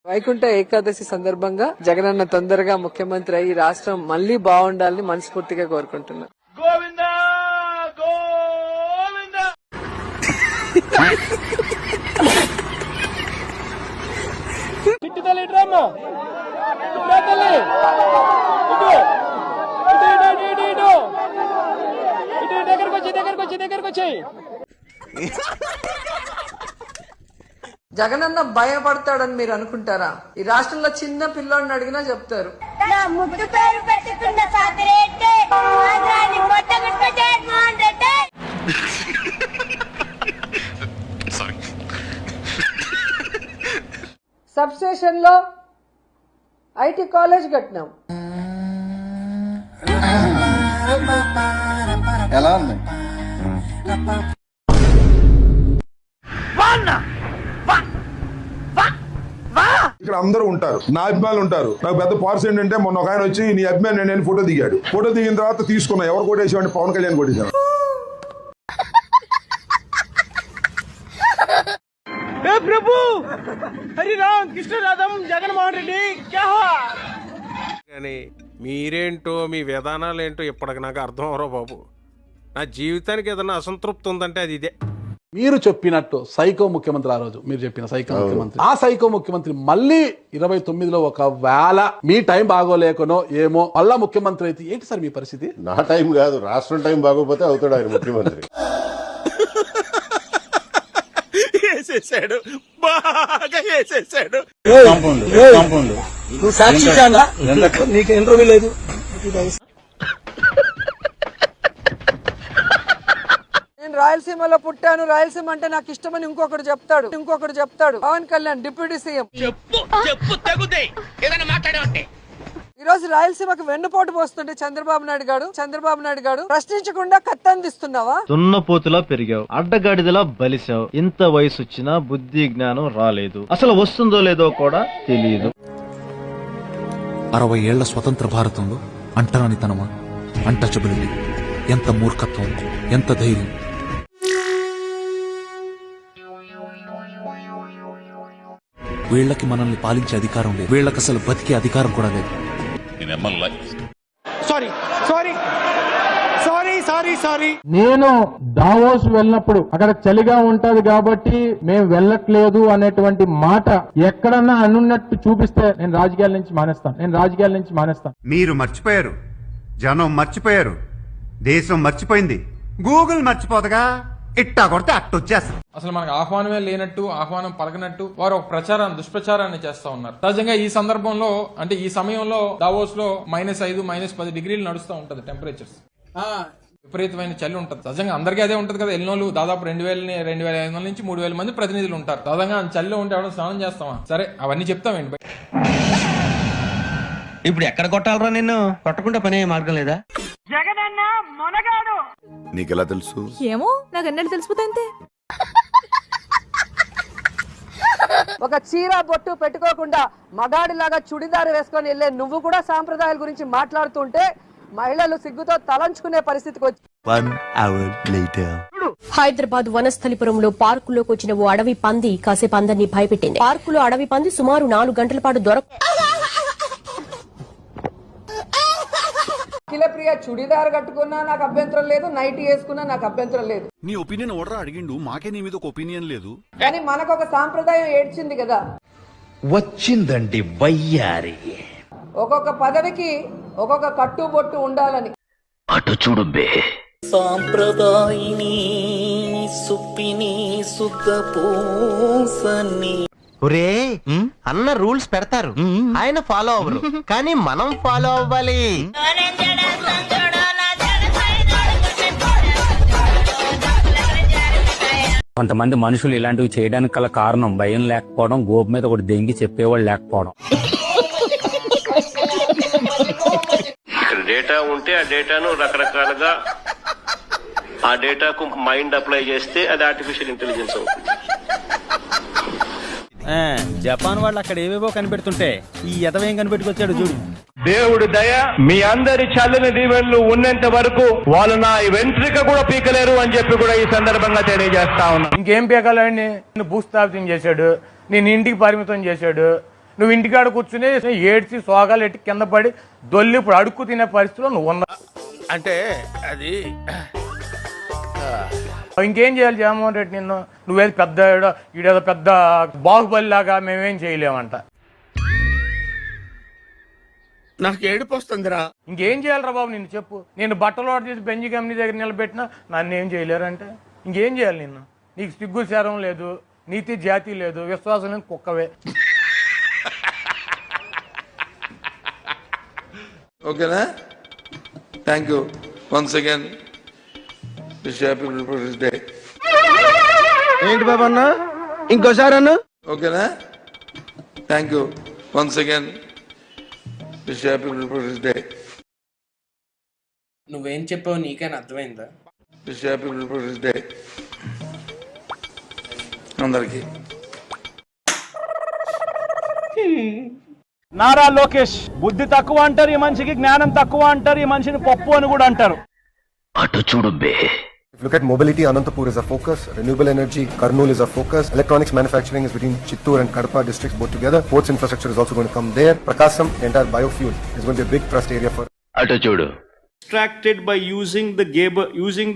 వైకుంఠ ఏకాదశి సందర్భంగా జగనన్న తొందరగా ముఖ్యమంత్రి అయ్యి రాష్ట్రం మళ్లీ బాగుండాలని మనస్ఫూర్తిగా కోరుకుంటున్నా. గోవిందా గోవిందా. చిట్టి తల్లి డ్రామా తల్లి ఇటు దగ్గరకు వచ్చి జగనన్న భయపడతాడని మీరు అనుకుంటారా? ఈ రాష్ట్రంలో చిన్న పిల్లోడిని అడిగినా చెప్తారు. సబ్ స్టేషన్ లో ఐటీ కాలేజ్ కట్టినాం. ఎలా ఉంది? ఇక్కడ అందరూ ఉంటారు, నా అభిమానులు ఉంటారు. నాకు పెద్ద పార్స్ ఏంటంటే మొన్న ఒక ఆయన వచ్చి నీ అభిమాని నేను ఫోటో దిగాడు. ఫోటో దిగిన తర్వాత తీసుకున్నా. ఎవరు కొట్టేసామంటే పవన్ కళ్యాణ్ కొట్టేశాను. ప్రభు హరి రామ్ కృష్ణ రాధం జగన్మోహన్ రెడ్డి కానీ మీరేంటో మీ విధానాలు ఏంటో ఇప్పటికి నాకు అర్థం అవరో బాబు. నా జీవితానికి ఏదైనా అసంతృప్తి ఉందంటే అది ఇదే. మీరు చెప్పినట్టు సైకో ముఖ్యమంత్రి, ఆ రోజు మీరు చెప్పిన సైకో ముఖ్యమంత్రి, ఆ సైకో ముఖ్యమంత్రి మళ్ళీ 29లో ఒకవేళ మీ టైం బాగోలేకనో ఏమో మళ్ళా ముఖ్యమంత్రి అయితే ఏంటి సార్ మీ పరిస్థితి? నా టైం కాదు, రాష్ట్రం టైం బాగోపోతే అవుతాడు ఆయన ముఖ్యమంత్రి. వేసేసాడు, బాగా వేసేసాడు. నీకు ఇంటర్వ్యూ లేదు. నేను రాయలసీమలో పుట్టాను, రాయలసీమ అంటే నాకు ఇష్టమని ఇంకొకటి చెప్తాడు. Pawan Kalyan deputy CM. ఈ రోజు రాయలసీమకు వెన్నుపోటు పోస్తుంటే చంద్రబాబు నాయుడు గారు ప్రశ్నించకుండా కత్తందిస్తున్నావా? దున్నపోతులా పెరిగావు, అడ్డగాడిదలా బలిసావు. ఇంత వయసు వచ్చినా బుద్ధి జ్ఞానం రాలేదు. అసలు వస్తుందో లేదో కూడా తెలియదు. 60 ఏళ్ల స్వతంత్ర భారతంలో అంటరానితనమా, అన్టచబిలిటీ, ఎంత మూర్ఖత్వం, ఎంత ధైర్యం. వీళ్ళకి మనల్ని పాలించే అధికారం లేదు, వీళ్ళకి అసలు బతికే అధికారం కూడా లేదు. నేను దావోస్ వెళ్ళినప్పుడు అక్కడ చలిగా ఉంటది కాబట్టి మేము వెళ్ళట్లేదు అనేటువంటి మాట ఎక్కడన్నా అనున్నట్టు చూపిస్తే నేను రాజకీయాల నుంచి మానేస్తాను. మీరు మర్చిపోయారు, జనం మర్చిపోయారు, దేశం మర్చిపోయింది, గూగుల్ మర్చిపోతగా ఇట్టా కొడితే అట్టొచ్చేస్తారు. అసలు మనకు ఆహ్వానమే లేనట్టు, ఆహ్వానం పలకనట్టు వారు ఒక దుష్ప్రచారాన్ని చేస్తా ఉన్నారు. సహజంగా ఈ సందర్భంలో అంటే ఈ సమయంలో దావోస్ లో -5, -10 డిగ్రీలు నడుస్తూ ఉంటది టెంపరేచర్స్. విపరీతమైన చలి ఉంటది. సహజంగా అందరికీ అదే ఉంటది కదా. ఎన్నోళ్ళు దాదాపు 2,500 నుంచి 3,000 మంది ప్రతినిధులు ఉంటారు. సహజంగా చలిలో ఉంటే ఎవరైనా స్నానం చేస్తామా? సరే అవన్నీ చెప్తామేంటి. ఇప్పుడు ఎక్కడ కొట్టాలరా నిన్ను? కొట్టకుండా పనే మార్గం లేదా? జగనన్న మొనగాడు. నీకెలా తెలుసు? ఏమో నాకు అన్నట్టు తెలిసిపోతే. ఒక చీర బొట్టు పెట్టుకోకుండా మగాడిలాగా చుడిదారు వేసుకొని వెళ్లే నువ్వు కూడా సాంప్రదాయాల గురించి మాట్లాడుతుంటే మహిళలు సిగ్గుతో తలంచుకునే పరిస్థితికి వచ్చి. 1 hour later. హైదరాబాద్ వనస్థలిపురంలో పార్కులోకి వచ్చిన ఓ అడవి పంది కాసేపు అందరినీ భయపెట్టింది. పార్కులో అడవి పంది సుమారు 4 గంటల పాటు అఖిలప్రియ చుడిదారు కట్టుకున్నా నాకు అభ్యంతరం లేదు, నైటీ వేసుకున్నా నాకు అభ్యంతరం లేదు. నీ ఒపీనియన్ ఓడరా అడిగిండు, మాకే నీ మీద ఒక ఒపీనియన్ లేదు. కానీ మనకు ఒక సాంప్రదాయం ఏడ్చింది కదా. వచ్చిందండి వయ్యారి. ఒక్కొక్క పదవికి ఒక్కొక్క కట్టుబొట్టు ఉండాలని. అటు చూడు బే. సాంప్రదాయిని సుప్పిని సుద్ధ పూసని. ఒరే అన్న రూల్స్ పెడతారు, ఆయన ఫాలో అవ్వరు, కానీ మనం ఫాలో అవ్వాలి. కొంతమంది మనుషులు ఇలాంటివి చేయడానికి గల కారణం భయం లేకపోవడం, గోపు మీద ఒకటి దెంగి చెప్పేవాళ్ళు లేకపోవడం. డేటా ఉంటే ఆ డేటాను రకరకాలుగా ఆ డేటాకు మైండ్ అప్లై చేస్తే అది ఆర్టిఫిషియల్ ఇంటెలిజెన్స్ అవుతుంది. జపాన్ వాళ్ళు అక్కడ ఏవేవో కనిపెడుతుంటే ఈ ఎదవేం కనిపెట్టుకొచ్చాడు చూడు. దేవుడి దయ మీ అందరి చల్లని దీవెనలు ఉన్నంత వరకు వాళ్ళు నా వెంట్రిక కూడా పీకలేరు అని చెప్పి కూడా ఈ సందర్భంగా తెలియజేస్తా ఉన్నా. ఇంకేం పీకాలండి? భూస్థాపితం చేశాడు, నేను ఇంటికి పరిమితం చేశాడు, నువ్వు ఇంటికాడ కూర్చుని ఏడ్చి సోగాలు ఎట్టి కింద పడి దొల్లి ఇప్పుడు అడుక్కు తినే పరిస్థితిలో నువ్వు ఉన్నా. అంటే అది ఇంకేం చేయాలి జగన్మోహన్ రెడ్డి నిన్ను? నువ్వేది పెద్ద ఈడేదో పెద్ద బాహుబలి లాగా మేమేం చేయలేమంట. నాకు ఏడుపు వస్తుందిరా. ఇంకేం చేయాలిరా బాబు నిన్ను చెప్పు. నేను బట్టలు ఆర్డర్ చేసి బెంజి కంపెనీ దగ్గర నిలబెట్టినా నన్ను ఏం చేయలేరంటే ఇంకేం చేయాలి నిన్ను? నీకు సిగ్గు శరం లేదు, నీతి జాతి లేదు, విశ్వాసం లేదు, కుక్కవే. ఓకేనా? Thank you once again. Happy republic day. ఏంటి బాబా అన్న, ఇంకోసారి అన్న. ఓకేనా? Thank you once again. Happy republic day. నువ్వేం చెప్పావు నీకైనా అర్థమైందా? హ్యాపీ రిపబ్లిక్ డే అందరికి. నారా లోకేష్ బుద్ధి తక్కువ అంటారు, ఈ మనిషికి జ్ఞానం తక్కువ అంటారు, ఈ మనిషిని పప్పు అని కూడా అంటారు. అటు చూడు బే. Look at mobility, Anantapur is a focus. Renewable energy, Kurnool is a focus. Electronics manufacturing is between Chittoor and Kadapa districts both together. Ports infrastructure is also going to come there. Prakasam, the entire biofuel, is going to be a big thrust area for. అటు చూడు. Extracted by using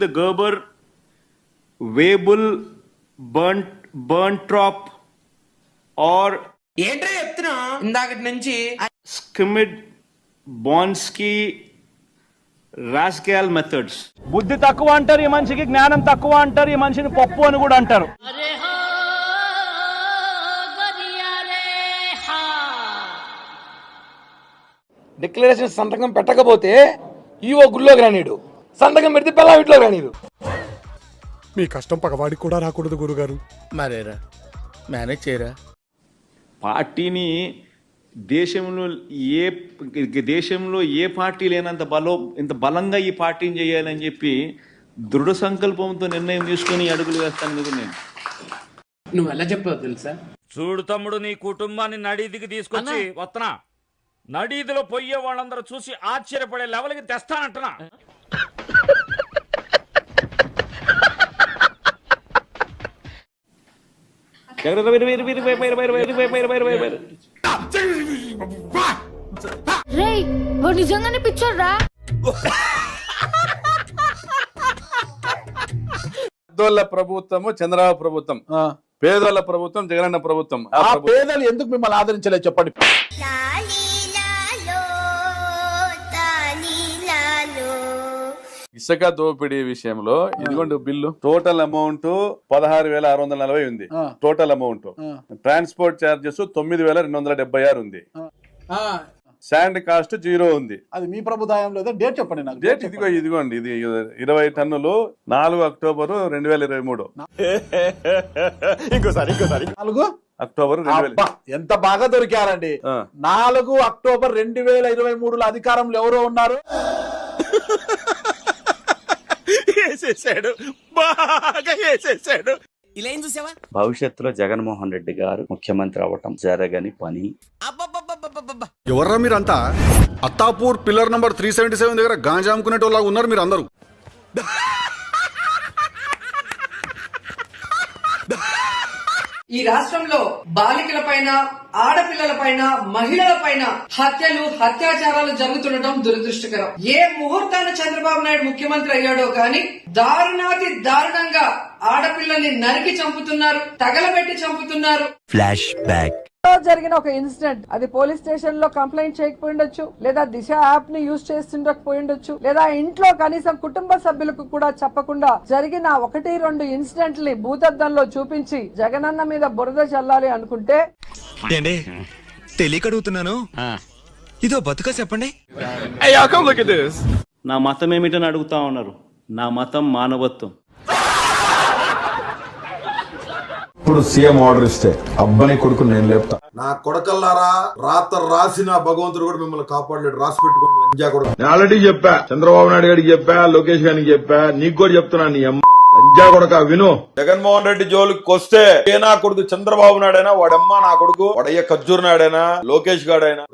the Gerber Weibull Berntrop or ఏంట్రా చెప్తున్నా ఇందాకటి నుంచి Skimmed Bonsky Rascal methods. బుద్ధి తక్కువ అంటారు, ఈ మనిషికి జ్ఞానం తక్కువ అంటారు, ఈ మనిషిని పప్పు అని కూడా అంటారు. డిక్లరేషన్ సంతకం పెట్టకపోతే ఈవో గుళ్ళోకి రానీడు, సంతకం పెడితే పిల్ల ఇంట్లో రానీడు. మీ కష్టం పగవాడికి కూడా రాకూడదు గురుగారు. మరేరా మేనేజ్ చేయరా. పార్టీని దేశంలో ఏ పార్టీ లేనంత ఇంత బలంగా ఈ పార్టీని చేయాలని చెప్పి దృఢ సంకల్పంతో నిర్ణయం తీసుకుని అడుగులు వేస్తాను కదా నేను. నువ్వు ఎలా చెప్పావు తెలుసా? చూడు తమ్ముడు, నీ కుటుంబాన్ని నడీదికి తీసుకొచ్చి వస్తున్నా, నడీదిలో పోయే వాళ్ళందరూ చూసి ఆశ్చర్యపడే లెవెల్కి తెస్తానంటున్నా. నిజంగానే పిచ్చోడ్రా. పేదోళ్ళ ప్రభుత్వము చంద్రబాబు ప్రభుత్వం, పేదోళ్ళ ప్రభుత్వం జగనన్న ప్రభుత్వం. ఆ పేదలు ఎందుకు మిమ్మల్ని ఆదరించలేదు చెప్పండి. ఇసుక దోపిడీ విషయంలో ఇదిగోండి బిల్లు. టోటల్ అమౌంట్ 16,640 ఉంది. Total amount. ట్రాన్స్పోర్ట్ చార్జెస్ 9,276 ఉంది. శాండ్ కాస్ట్ 0 ఉంది. అది మీ ప్రభుత్వం లేదా? డేట్ చెప్పండి నాకు. డేట్ ఇదిగోండి, ఇది 20 టన్నులు 4 అక్టోబర్ 2023. ఇంకోసారి 4 అక్టోబర్ 2000. ఎంత బాగా దొరికారండి. 4 అక్టోబర్ 2023లో అధికారంలో ఎవరో ఉన్నారు. భవిష్యత్తులో జగన్మోహన్ రెడ్డి గారు ముఖ్యమంత్రి అవ్వటం జరగని పని. ఎవర్రా మీరంతా? అత్తాపూర్ పిల్లర్ నంబర్ 377 దగ్గర గాంజా అమ్ముకునేటోళ్ళగా ఉన్నారు మీరు అందరూ. ఈ రాష్ట్రంలో బాలికల పైన, ఆడపిల్లల పైన, మహిళల పైన హత్యలు, అత్యాచారాలు జరుగుతుండటం దురదృష్టకరం. ఏ ముహూర్తాన చంద్రబాబు నాయుడు ముఖ్యమంత్రి అయ్యాడో గాని దారుణాతి దారుణంగా ఆడపిల్లల్ని నరికి చంపుతున్నారు, తగలబెట్టి చంపుతున్నారు. Flash back. జరిగిన ఒక ఇన్సిడెంట్, అది పోలీస్ స్టేషన్ లో కంప్లైంట్ చేయకపోయిండొచ్చు, లేదా దిశ యాప్ ని యూజ్ చేస్తుండకపోయిండొచ్చు, లేదా ఇంట్లో కనీసం కుటుంబ సభ్యులకు కూడా చెప్పకుండా జరిగిన 1-2 ఇన్సిడెంట్ ని భూతద్దంలో చూపించి జగనన్న మీద బురద చల్లాలి అనుకుంటే తెలియకడుగుతున్నాను, ఇదో బతుక చెప్పండి. నా మతం ఏమిటని అడుగుతా ఉన్నారు. నా మతం మానవత్వం. ఇప్పుడు సీఎం ఆర్డర్ ఇస్తే అబ్బాయి కొడుకు నేను లేపుతా. నా కొడకల్లారా, రాసిన భగవంతుడు కూడా మిమ్మల్ని కాపాడలేడు. రాసి పెట్టుకోండి లంజా కొడుకు. నేను ఆల్రెడీ చెప్పా, చంద్రబాబు నాయుడు గారికి చెప్పా, లోకేష్ గారికి చెప్పా, నీకు కూడా చెప్తున్నా. నీ అమ్మ లంజా కొడుక విను. జగన్మోహన్ రెడ్డి జోలికి వస్తే ఏ నా కొడుకు చంద్రబాబు నాయుడైనా, వాడమ్మ నా కొడుకు, వాడయ్య ఖర్జూర్ నాయుడైనా, లోకేష్ గాడైనా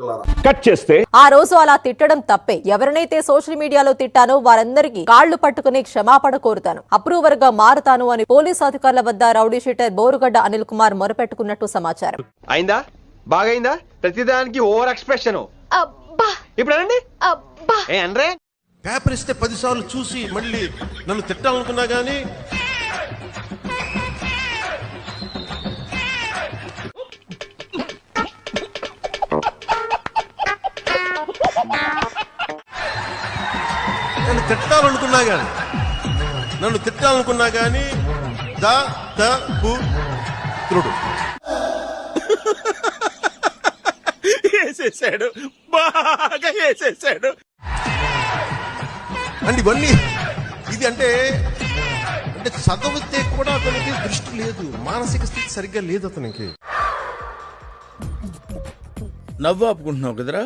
కట్ చేస్తే ఆ రోజు అలా తిట్టడం తప్పే. ఎవరినైతే సోషల్ మీడియాలో తిట్టానో వారందరికీ కాళ్లు పట్టుకుని క్షమాపణ కోరుతాను, అప్రూవర్ గా మారుతాను అని పోలీసు అధికారుల వద్ద రౌడీ షీటర్ బోరుగడ్డ అనిల్ కుమార్ మొరపెట్టుకున్నట్టు సమాచారం. అయిందా? బాగైందా? ప్రతిదానికి ఓవర్ ఎక్స్ప్రెషన్. ఇప్పుడు అనండి. ఏ అనరే? పేపర్ ఇస్తే 10 సార్లు చూసి మళ్ళీ నన్ను తిట్టాలనుకున్నా గానీ నన్ను తిట్టాలనుకున్నా గానీ త్రుడు వేసేసాడు, బాగా వేసేసాడు. అండ్ ఇవన్నీ ఇది అంటే చదివితే కూడా అతనికి దృష్టి లేదు, మానసిక స్థితి సరిగ్గా లేదు అతనికి. నవ్వు ఆపుకుంటున్నావు కదరా?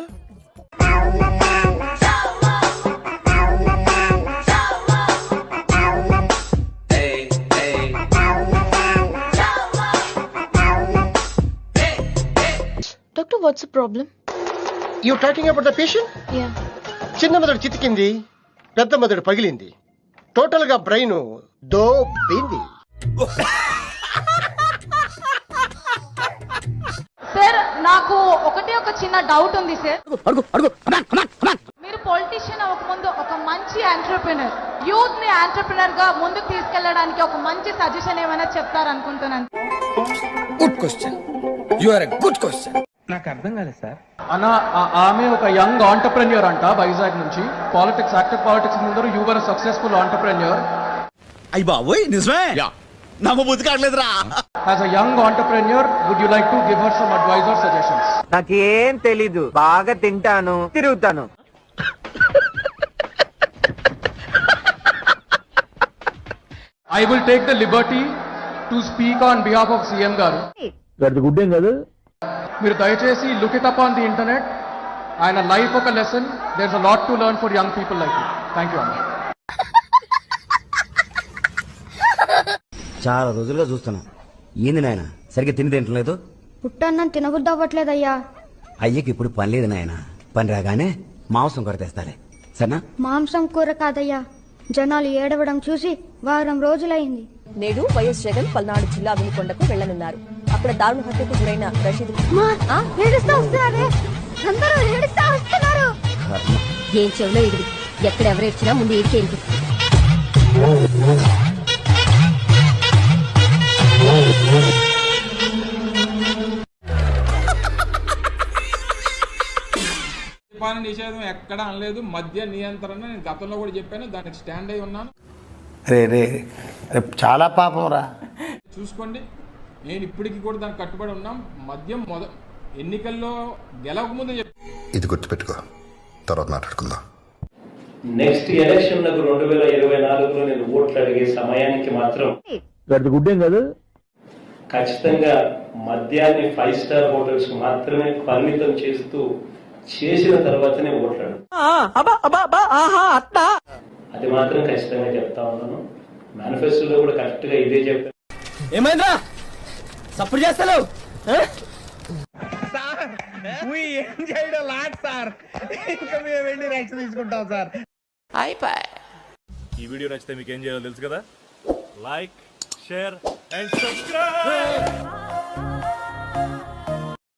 Doctor, what's the problem? You talking about the patient? Yeah. చిన్న మెదడు చితికింది, పెద్ద మెదడు పగిలింది, టోటల్ గా బ్రెయిన్ దోబింది. సార్ నాకు ఒక చిన్న డౌట్ ఉంది సార్. మీరు పొలిటీషియన్ అవ్వకముందు ఒక మంచి ఎంటర్‌ప్రెన్యూర్, యూత్ ని ఎంటర్‌ప్రెన్యూర్ గా ముందుకు తీసుకెళ్ళడానికి ఒక మంచి సజెషన్ ఏమైనా చెప్తారనుకుంటున్నాను. Good question, you are a good question. నాకు అర్థం కాలేదు సార్. అన్న ఆమె ఒక యంగ్ ఆంటర్ప్రెన్యూర్ అంట, వైజాగ్ నుంచి. పాలిటిక్స్, యాక్టివ్ పాలిటిక్స్ ముందర యు వర్ సక్సెస్ఫుల్ ఆంటర్ప్రెన్యూర్. అయ్య బాబోయ్, నిజమే? నమ్మబుద్ధి కావట్లేదురా. As a young entrepreneur, would you like to give her some advice or suggestions? నాకేం తెలీదు, బాగా తింటాను, తిరుగుతాను. I will take the liberty to speak on behalf of CM garu. గుడ్డేం కాదు. మీరు దయచేసి look it up on the internet. ఆయన లైఫ్ ఒక lesson. There is a lot to learn for young people like you. Thank you అన్న. చాలా రోజులుగా చూస్తున్నా, ఏంది నాయన సరిగ్గా తిని తింటలేదు? పుట్టన్నం తినబుద్ధి అవ్వట్లేదయ్యా. అయ్యకి ఇప్పుడు పని లేదు నాయన, పని రాగానే మాంసం కొర తెస్తాలే, సరేనా? మాంసం కూర కాదయ్యా, జనాలు ఏడవడం చూసి వారం రోజులైంది. నేడు వైఎస్ జగన్ పల్నాడు జిల్లా వినుకొండకు వెళ్లనున్నారు. అక్కడ దారుణ హత్యకు గురైన రషీద్ ఏం చెవులో ఇది, ఎక్కడ ఎవరేడ్చినా ముందు ఏడ్చి వినిపిస్తుంది. మద్యపాన నిషేధం ఎక్కడ అనలేదు, మద్య నియంత్రణ నేను గతంలో కూడా చెప్పాను, దానికి స్టాండ్ అయి ఉన్నాను. రే చాలా పాపం రా. చూసుకోండి, నేను ఇప్పటికీ కూడా దానికి కట్టుబడి ఉన్నాం. మద్యం ఎన్నికల్లో గెలవకముందు ఇది గుర్తుపెట్టుకో, తర్వాత మాట్లాడుకుందాం. నెక్స్ట్ ఎలక్షన్ లకు 2024లో నేను ఓట్లు అడిగే సమయానికి మాత్రం గుడ్డేం కాదు, ఖచ్చితంగా మద్యాన్ని 5 స్టార్ హోటల్స్ మాత్రమే పరిమితం చేసిన తర్వాతనే ఓట్లాడు. అది మాత్రం ఖచ్చితంగా చెప్తా ఉన్నాను. మేనిఫెస్టోలో కూడా కరెక్ట్ గా ఇదే చెప్పాను. ఏమైందా సపోర్ట్ చేస్తాను ఏం చేయడం లాట్ సార్, ఇంకా మేము వెళ్ళి యాక్షన్ తీసుకుంటాం సార్. అయిపోయి. ఈ వీడియో నచ్చితే మీకు ఏం చేయాలో తెలుసు కదా, లైక్, షేర్ అండ్ సబ్స్క్రైబ్.